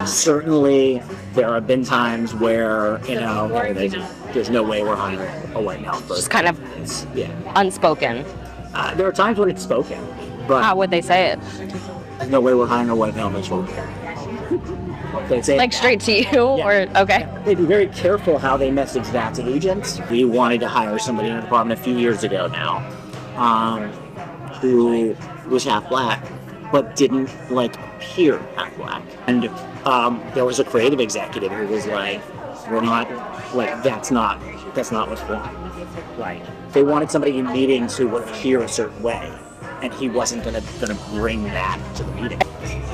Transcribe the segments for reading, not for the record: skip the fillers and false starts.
Certainly, there have been times where, there's no way we're hiring a white male person. Just kind of unspoken. There are times when it's spoken, but How would they say it? there's no way we're hiring a white male person. They say Like straight to you, or okay? They'd be very careful how they message that to agents. We wanted to hire somebody in the department a few years ago now, who was half black, but didn't appear half black. And there was a creative executive who was like, "We're not that's not what's wrong." They wanted somebody in meetings who would appear a certain way, and he wasn't gonna bring that to the meeting.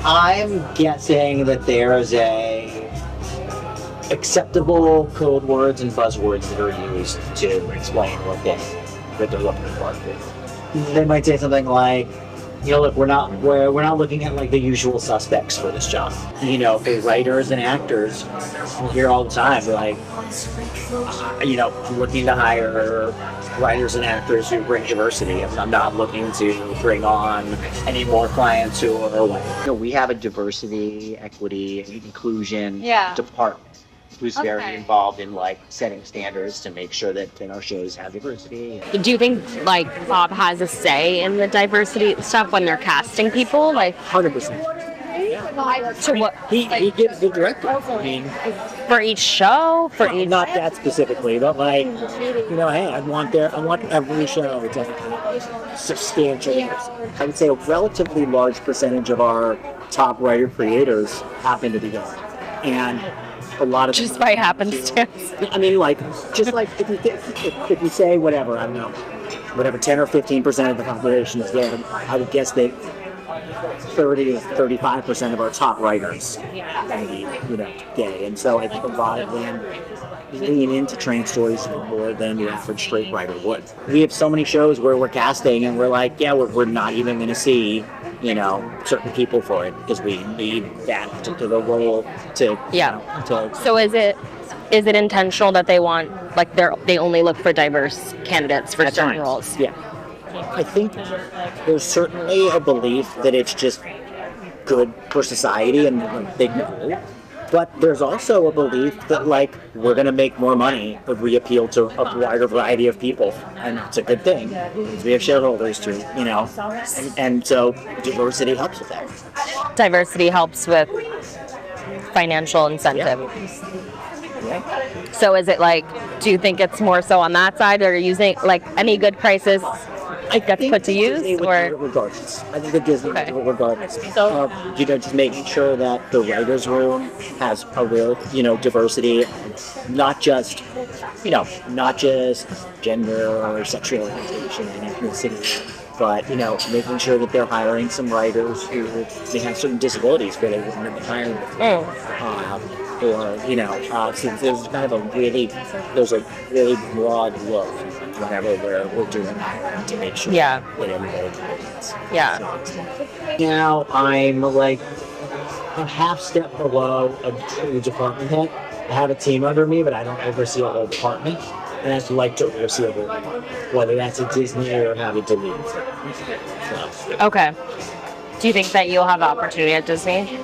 I'm guessing that there's acceptable code words and buzzwords that are used to explain what they're looking for. They might say something like, look, we're not looking at the usual suspects for this job. For writers and actors, we hear all the time, looking to hire writers and actors who bring diversity. I'm not looking to bring on any more clients who are white. We have a diversity, equity, and inclusion department who's very involved in setting standards to make sure that our shows have diversity. Do you think Bob has a say in the diversity stuff when they're casting people? 100%. To what? He gives the director. For each show, not that specifically, but hey, I want every show to have substantial. I would say a relatively large percentage of our top writer creators happen to be gay, and a lot of just by happenstance. If you say whatever, I don't know, 10 or 15% of the population is gay, I would guess that 30 to 35% of our top writers are gay, and so I think a lot of them lean into trans stories more than the average straight writer would. We have so many shows where we're casting and we're we're not even going to see certain people for it because we need that particular role to. So is it intentional that they want they only look for diverse candidates for certain roles? Yeah. I think there's certainly a belief that it's just good for society and they know. But there's also a belief that we're going to make more money if we appeal to a wider variety of people, and it's a good thing because we have shareholders too, and so diversity helps with that. Diversity helps with financial incentive. Yeah. So is it do you think it's more so on that side, or using any good crisis gets put to use, or regardless? I think the Disney would do it regardless. Just making sure that the writers' room has a real, diversity, not just gender or sexual orientation and ethnicity, but making sure that they're hiring some writers who may have certain disabilities where they wouldn't have been hired before. So there's kind of a really broad look whenever we're doing that to make sure that everybody gets. Yeah. Now I'm a half step below a true department head. I have a team under me, but I don't oversee a whole department. And I'd like to oversee everyone, whether that's at Disney or having to leave. So. Okay. Do you think that you'll have the opportunity at Disney?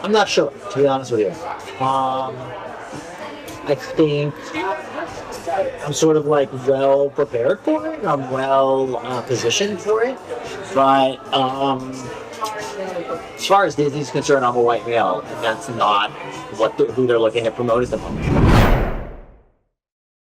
I'm not sure, to be honest with you. I think I'm sort of well prepared for it. I'm well positioned for it. But as far as Disney's concerned, I'm a white male, and that's not who they're looking to promote at the moment.